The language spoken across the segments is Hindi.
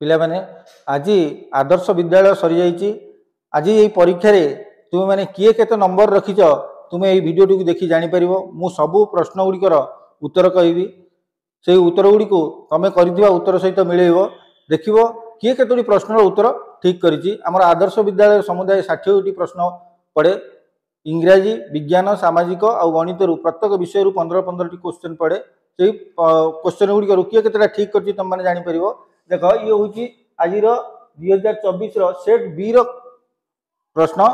पिला माने आज आदर्श विद्यालय सरी जाइए। आज ये परीक्षा रे तुम मैंने किए केते नंबर रखीच तुम्हें ये वीडियो टी देखी जापर मु सबू प्रश्न गुड़िकर उत्तर कहबी से उत्तर गुड़ी तुम कर उत्तर सहित मिल देख किए केतोटी प्रश्नर उत्तर ठीक कर आदर्श विद्यालय समुदाय 60 प्रश्न पड़े इंग्राजी विज्ञान सामाजिक और गणित प्रत्येक विषय 15-15 क्वेश्चन पड़े से क्वेश्चन गुड़िक किए केतटा ठीक कर तुम मैंने जापर देख ये हूँ आज 2024 सेट बी प्रश्न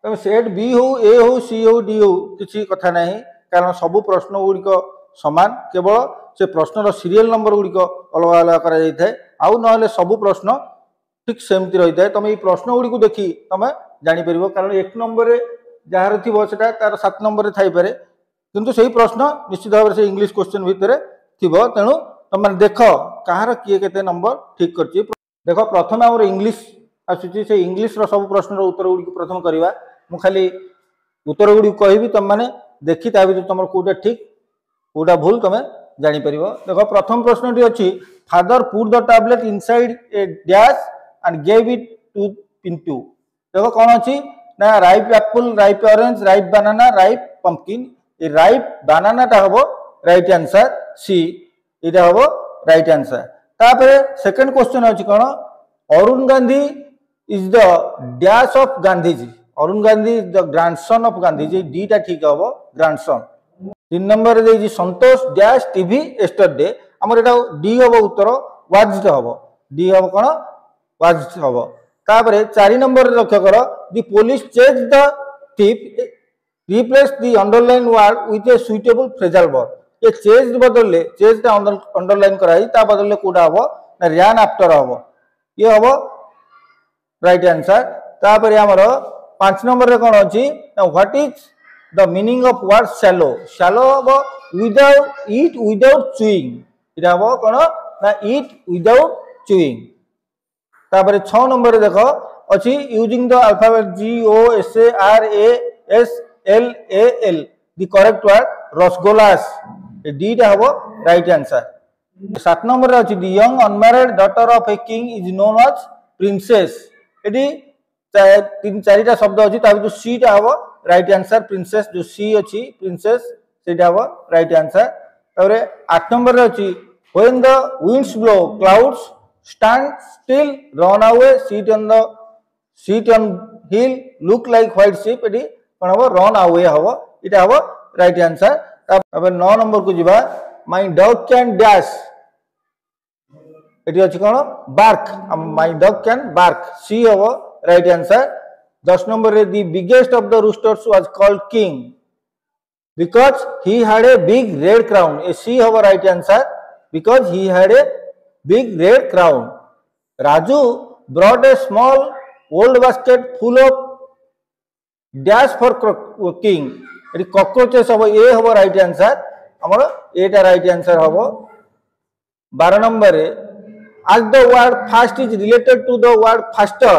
तेज सेट बी हो ए हो सी हो डी हो किसी कथा ना कारण सबू प्रश्न गुड़िक सामान केवल से प्रश्नर सीरियल नंबर गुड़िक अलग अलग कराई ना सबू प्रश्न ठीक सेमती रही है। तुम ये प्रश्न गुड़ी देखी तुम जापर कारण 1 नंबर जार थी तार 7 नंबर थाईपे किंतु से प्रश्न निश्चित भाव से इंग्लिश क्वेश्चन भितर थी तेणु तुम देख कहार किए केते नंबर ठीक कर देख प्रथम आम इंग्लिश आसूसी से इंग्लिश सब प्रश्न उत्तर गुड़ी प्रथम करवा मु खाली उत्तर गुड़ी कहबी तुम मैंने देखी ता भर तुम कौटा ठीक कौटा भूल तुम जापर देख प्रथम प्रश्न टी अच्छी father put the tablet inside a dash and gave it to Pintu देख कौन अच्छी ना ripe apple ripe orange ripe banana ripe pumpkin ये राइप बनाना टा हम राइट आंसर सी यहाँ हम राइट आंसर। तापर सेकंड क्वेश्चन अच्छी कौन Arun Gandhi is the dash of Gandhiji Arun Gandhi is the grandson of Gandhiji डीटा ठीक हम ग्रांडसन। 3 नंबर दे संतोष डैश टीवी एस्टरडे आमर एटा डी हम उत्तर वाज्ड हम डी हम कौन वाज्ड हम। तापर 4 नंबर लक्ष्य कर the police chase the thief replace the underline word with A suitable phrasal verb ये चेज बदल चेज अंडरलाइन कराई ता बदल कौटा हम ना रैन आफ्टर हम ये हम राइट आंसर। तापर आमर 5 नंबर कौन अच्छी what is the meaning of word shallow shallow हम विदाउट ईट विदाउट चुईंग इटा हम कौन ना ईट विदाउट चुईंग। तापर 6 नंबर देख अच्छी using the alphabet GOSRASLAL the correct word rasgullas डीटा हम राइट आंसर। 7 नंबर अच्छी the young unmarried daughter of a king is known as princess ये 3-4टा शब्द अच्छी जो सी टा हम राइट आंसर प्रिंसेस जो सी अच्छी प्रिंसेस से हम राइट आंसर। तापर 8 नंबर अच्छी when the winds blow clouds stand still run away sit on hill look like white sheep ये कौन हम रन away हम इटा हम राइट आंसर। तापर 9 नंबर को जीवा माय डॉग कैन डैश ये अच्छी कौन bark my dog can bark C हम राइट आंसर। 10 नंबर रे the biggest of the roosters was called king because he had a big red crown A C हम right answer because he had a big red crown. Raju brought a small old basket full of dash for king. ये cockroaches हम ये हम right answer हमारा ये टा right answer हम। 12 नंबर है as the word fast is related to the word faster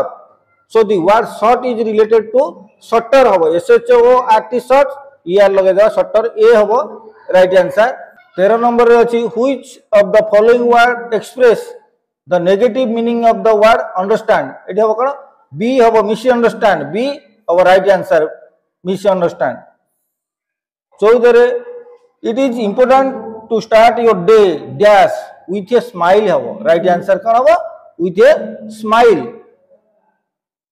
so the word short is related to shorter हम SHORT short ये लगे दा shorter ये हम right answer। 13 नंबर अच्छी which of the following word express the negative meaning of the word understand ये हम कौन B हम misunderstand B our right answer misunderstand। 14 it is important to start your day dash with a smile हम right answer कौन हम with a smile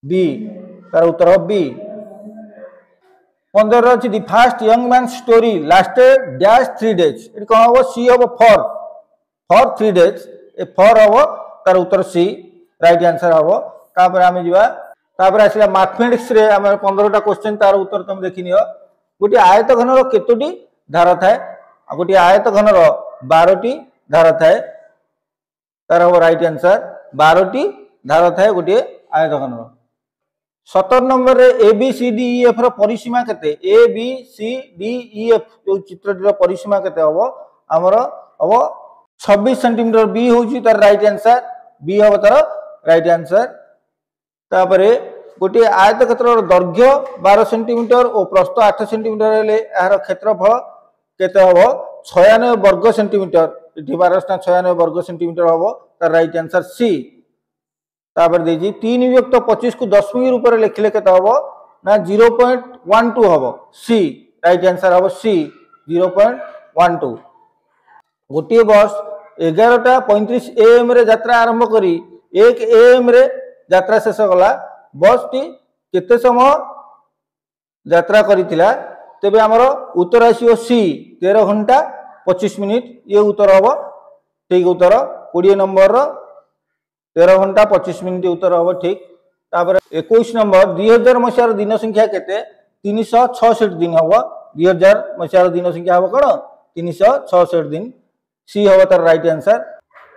B तार उत्तर हम B। 15 अच्छी the fast young man story lasted dash 3 days ये कौन हम सी हम फॉर 3 days ए फॉर हम तार उत्तर सी राइट आंसर हम। तापर आमे जीवा तापर आसिला मैथमेटिक्स रे आमे 15टा क्वेश्चन तार उत्तर तुम देखि नियो। गोटे आयत घन रो केतोटी धार थाए आ गोटे आयत घन रो 12टी धार थाए तार हम राइट आंसर 12टी धार थाए गोटे आयत घन रो। 17 नंबर रे ABCDEF रो परिसीमा केते ABCDEF जो चित्रटी रो परिसीमा केते हबो हमर हबो 26 सेंटीमीटर बी होची तार राइट आंसर बी हबो तार राइट आंसर। तापरे गोटे आयतक्षेत्र रो दैर्घ्य 12 सेंटीमीटर और प्रस्थ 8 सेंटीमीटर हेले यार क्षेत्रफल केते हबो 96 वर्ग सेंटीमीटर इठी 12 96 वर्ग सेंटीमीटर हबो तार राइट आंसर सी तापर देजी 3 विभक्त 25 को दशमिक रूप में लिखिले केते हबो ना 0.12 हबो सी राइट आंसर हबो सी 0.12। गोटे बस 11:35 AM रे यात्रा आरंभ करी 1 AM रे यात्रा शेष गला बस टी केते समय यात्रा करितिला तेबे हमर उत्तर आसीओ सी 13 घंटा 25 मिनिट ये उत्तर हबो ठीक उत्तर 20 नंबर रो 13 घंटा 25 मिनिट उत्तर हबो ठीक। तापर 21 नंबर 2000 मसियार दिन संख्या केते 366 दिन हबो 2000 मसियार दिन संख्या हबो कोन 366 दिन सी हबो तार राइट आंसर।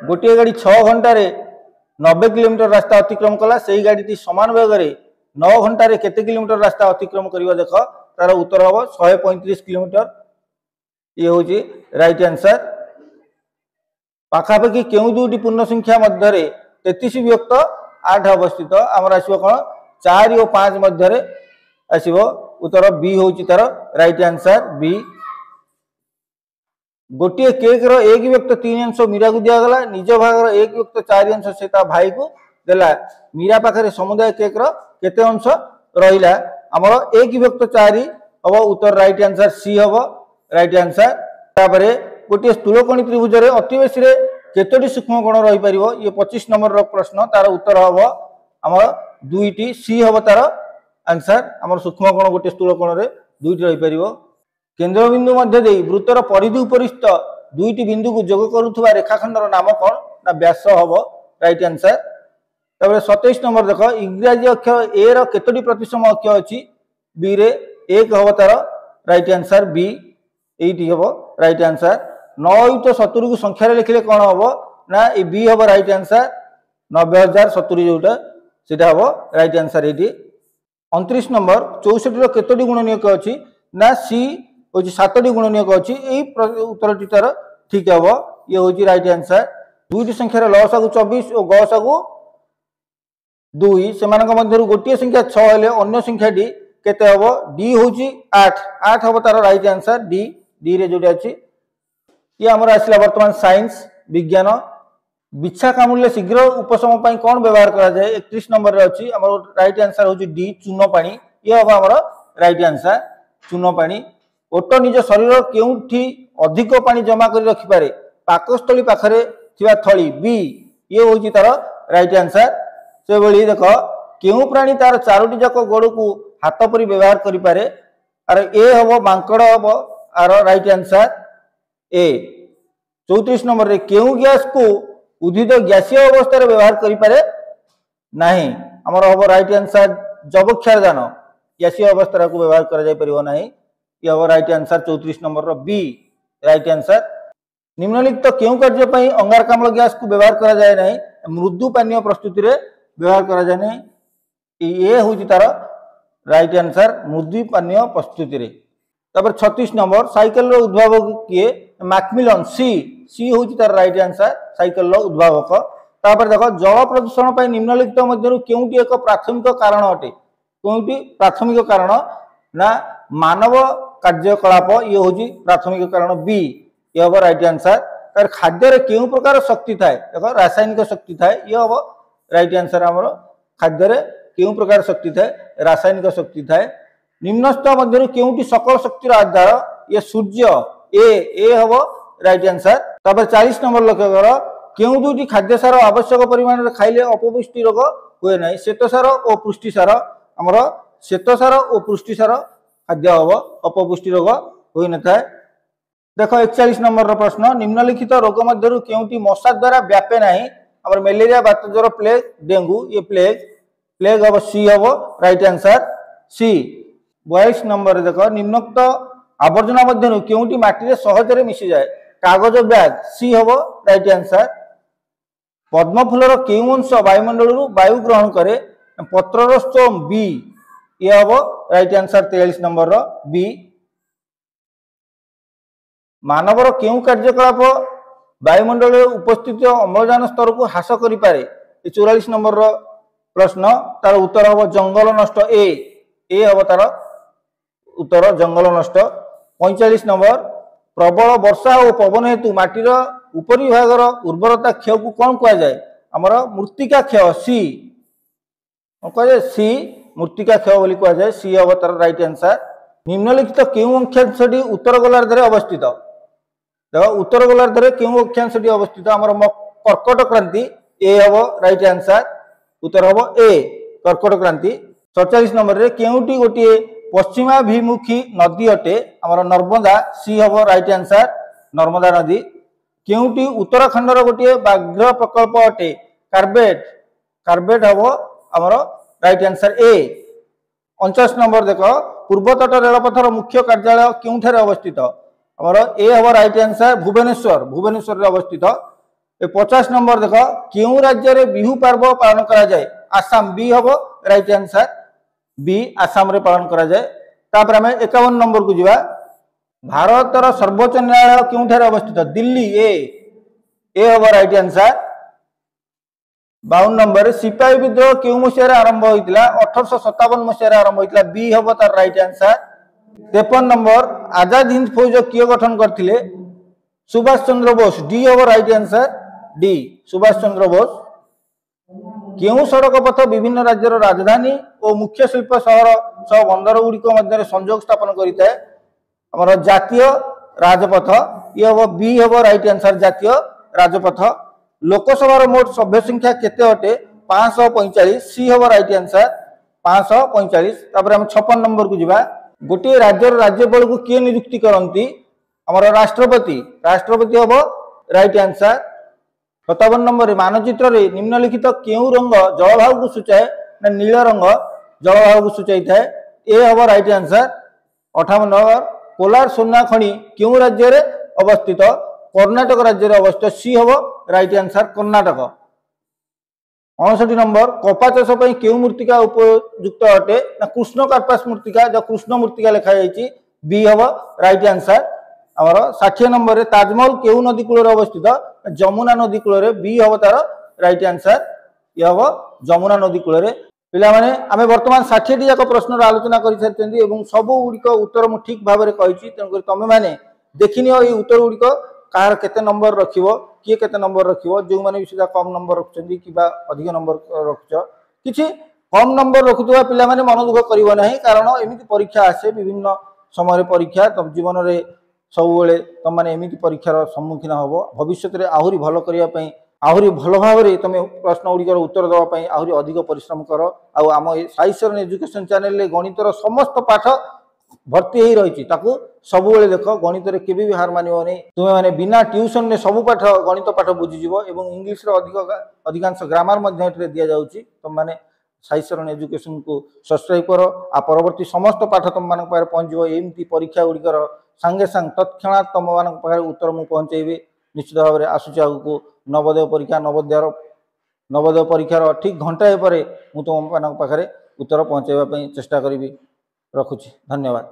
गोटे गाड़ी 6 घंटा रे 90 किलोमीटर रास्ता अतिक्रम कला सेही गाड़ी टी समान वेग रे 9 घंटा रे केते किलोमीटर रास्ता अतिक्रम करिवा देख तार उत्तर हबो 135 किलोमीटर ये होची राइट आंसर। पाखापाखि केउ दुटी पूर्ण संख्या मध्य रे 33 विभक्त 8 अवस्थित आमर आसीबो कोन 4 और 5 मध्य रे आसीबो उत्तर बी होची तार राइट आंसर बी। गोटे केक रो 1 विभक्त 3 अंश मीरा को दिया गला निज भाग रो 1 विभक्त 4 अंश से ता भाई को देला मीरा पाखरे समुदाय केक रो केते अंश रहिला हमर 1 विभक्त 4 हबो उत्तर राइट आंसर सी हबो राइट आंसर। तापरे गोटे स्थूलकोणी त्रिभुज रे अति बेसी रे केतोटी सूक्ष्म कोण रहि परिबो ये 25 नंबर रो प्रश्न तार उत्तर हबो हमर दुईटी सी हबो तार आंसर हमर सूक्ष्म कोण गोटे स्थूलकोण रे दुईटी रहि परिबो। केंद्र बिंदु मध्य देई वृत्तर परिधि उपरिस्थ दुईटी बिंदु को जोग करूथुवा रेखाखंडर नाम कोन ना व्यास हबो राइट आंसर। तबरे 27 नंबर देखो इंग्रजी अक्षर ए रो केतोटी प्रतिसम अक्षर अछि बी रे 1 हबो तार राइट आंसर बी एटी हबो राइट आंसर। 9:70 को संख्या रे लिखले कोन हबो ना ए बी हबो राइट आंसर 90070 जोटा सेटा हबो राइट आंसर एटी। 29 नंबर 64 रो केतोटी गुणनीयक अछि ना सी होची 7टी गुणनीयक अछि एई उत्तर टीटर ठीक हबो ये होची राइट आंसर। दुईटी संख्या रे लसागु 24 और गसागु 2 सेमानक मध्यरु गोटिए संख्या 6 हेले अन्य संख्याटी केते हबो डी होची 8 हबो तार राइट आंसर डी रे जोटी अछि। ये हमर आसिला वर्तमान साइंस विज्ञान बिच्छा कामुले शीघ्र उपशम पई कोन व्यवहार करा जाय 31 नंबर रे अछि हमर राइट आंसर होची डी चूनो पानी ये हबो हमर राइट आंसर चूनो पानी। ओट निज शरीर केउठी अधिक पानी जमा कर रखि पारे पाकस्थली पाखरे थिबा थळी बी ये होची तार राइट आंसर। से बळी देखो केउ प्राणी तार चारोटी जक गोड़ को हाथ परि व्यवहार करि पारे अरे ए हबो मांकड़ हबो आर राइट आंसर ए। 34 नंबर रे केउ गैस को उद्भिद गैसीय अवस्था रे व्यवहार करि पारे नाही हमर हबो राइट आंसर जबक्षारजान गैसीय अवस्था को व्यवहार करा जाय परिबो नाही ये हबो राइट आंसर 34 नंबर रो बी राइट आंसर। निम्नलिखित केउ कार्य पई अंगारकाम्ल गैस को व्यवहार करा जाय नाही मृदु पानीय प्रस्तुति रे व्यवहार करा जाय नाही ये होची तार राइट आंसर मृदु पानीय प्रस्तुति रे। तब 36 नंबर साइकिल रो उद्भावक किए मैकमिलन सी होची तार राइट आंसर साइकिल रो उद्भावक। तापर देखो जल प्रदूषण पई निम्नलिखित मध्यरु केउटी एक प्राथमिक कारण अटे केउटी प्राथमिक कारण ना मानव कार्यकलाप ये होची प्राथमिक कारण बी ये हबो राइट आंसर। तार खाद्य रे केउ प्रकार शक्ति थाए देखो रासायनिक शक्ति थाए ये हबो राइट आंसर हमरो खाद्य रे केउ प्रकार शक्ति थाए रासायनिक शक्ति थाए। निम्नस्थ मध्यरु केउटी सकल शक्तिर आधार ये सूर्य ए हबो राइट आंसर। तब 40 नंबर लक्ष्य करो केउ दुटी खाद्य सार आवश्यक परिमाण रे खाइले अपपुष्टि रोग होय नै श्वेतसार और पुष्टिसार हमरो श्वेतसार और पुष्टिसार खाद्य हबो अपपुष्टि रोग होय न थाए। देखो 41 नंबर रो प्रश्न निम्नलिखित रोग मध्यरु केउटी मशा द्वारा व्यापे नाही हमर मलेरिया बात ज्वर प्लेग डेंगू ये प्लेग हबो सी हबो राइट आंसर सी। 42 नंबर देखो निम्नोक्त आवर्जना मध्यरु केउटी माटी रे सहज रे मिसि जाय कागज बैग सी हबो राइट आंसर। पद्म फूल रो केउ अंश वायुमंडल रु वायु ग्रहण करे पत्र रो स्टोम बी ये हबो राइट आंसर 43 नंबर रो बी। मानव रो केउ कार्यकलाप वायुमंडल रे उपस्थित अम्लजान स्तर को ह्रास करि पारे 44 नंबर रो प्रश्न तार उत्तर हबो जंगल नष्ट ए हबो तार उत्तर जंगल नष्ट। 45 नंबर प्रबल वर्षा और पवन हेतु माटीर उपरी भागर उर्वरता क्षय को कौन कह जाए हमर मृत्तिका क्षय सी कहे सी मृत्तिका क्षय बोली कह जाए सी हम तार राइट आंसर। निम्नलिखित क्यों अक्षांशटी उत्तर गोलार्ध में अवस्थित देख उत्तर गोलार्ध में क्यों अक्षांशटी अवस्थित आम कर्कट क्रांति ए हम राइट आंसर उत्तर हम ए कर्कट क्रांति। 47 नंबर रे केउटी गोटे पश्चिमाभिमुखी नदी अटे आमर नर्मदा सी हम राइट आंसर नर्मदा नदी। केउटी उत्तराखंड गोटे व्याघ्र प्रकल्प अटे कार्बेट कार्बेट हम आमर राइट आंसर ए। 49 नंबर देख पूर्वतट रेलपथर मुख्य कार्यालय क्यों अवस्थित आमर ए हम राइट आंसर भुवनेश्वर भुवनेश्वर रे अवस्थित। 50 नंबर देख क्यों राज्य में बिहू पर्व पालन करा जाए आसाम बी हम राइट आंसर बी आसाम रे पालन करा जाए। तापर हमें 51 नंबर को जीवा भारतर सर्वोच्च न्यायालय क्यों अवस्थित दिल्ली ए हम राइट आंसर। 52 नंबर सिपाही विद्रोह क्यों मसीह आरंभ होता 1857 मसीह आरंभ होता बी हम तार right answer. 53 number Azad Hind फौज किए गठन करथिले सुभाष चंद्र बोस डी हम right answer D Subhash Chandra Bose. क्यों सड़क पथ विभिन्न राज्यर राजधानी और मुख्य शिल्प सहर सह बंदर गुड़िक मध्य संजोग स्थापन करता है आमर जातीय राजपथ ये हम बी हम राइट आंसर जातीय राजपथ। लोकसभा मोट सभ्य संख्या केते अटे 545 सी हम राइट आंसर 545। तापर हम 56 नंबर को जीवा गोटे राज्यर राज्यपाल को किए नियुक्ति करती आमर राष्ट्रपति राष्ट्रपति हम राइट आंसर। 57 नंबर मानचित्र रे निम्नलिखित क्यों रंग जलभाव को सूचाए ना नील रंग जलभाव को सूचाई थाए ए हम राइट आंसर। 58 नंबर कोलार सोना खनि क्यों राज्य रे अवस्थित कर्नाटक राज्य रे अवस्थित सी हम राइट आंसर कर्नाटक। 59 नंबर कपा चाष क्यों मृत्तिका उपयुक्त अटे ना कृष्ण कार्पास मृत्तिका जो कृष्ण मृत्तिका लिखा जाइए बी हम राइट आंसर आमर। 60 नंबर ताजमहल क्यों नदी कूल अवस्थित जमुना नदी कूल बी हम तार राइट आंसर ये हम जमुना नदी कूल पिला माने आमे वर्तमान 60 टी जाक प्रश्न आलोचना कर सारी सबू गुड़िक उत्तर मु ठीक भाव में कही तेणुक तुम मैंने देखनी ये उत्तर गुड़िक कहार केते नंबर रखिबो किए केते नंबर रखिबो जो माने भी सीधा कम नंबर रखुचंदी किबा अधिक नंबर रखुच किछि कम नंबर रखुवा पिला माने मन दुख करिवो नाही कारण एमिति परीक्षा आसे विभिन्न समय परीक्षा तब जीवन रे सब बेले तुम मैंने एमती परीक्षार सम्मुखीन हम भविष्य में आहरी भल करने आहरी भल भाव में तुम प्रश्न गुड़िकर उत्तर देवाई आहरी अधिक परिश्रम कर आम साइंस एजुकेशन चैनल रे गणितर समस्त पाठ भर्ती हो रही सब बेले देख गणित में केबे भी हार मानिबो नहीं तुम्हें मैंने बिना ट्यूशन में सब पाठ गणित पाठ बुझीजिव और इंग्लीश अधिकांश ग्रामर दि जाऊँगी तुम मैंने साइंस एजुकेशन को सब्सक्राइब कर आ परवर्ती समस्त पाठ तुम मान पहुँचो एमती परीक्षा गुड़िकर सांगे सांग तत्क्षणात तुम मान उत्तर मुझे पहुँचेबी निश्चित भाव में आसूची आगू नवोदय परीक्षा नवोदय परीक्षार ठीक घंटाए पर तुम मान उत्तर पहुँचाइवाई चेष्टा करी रखुची धन्यवाद।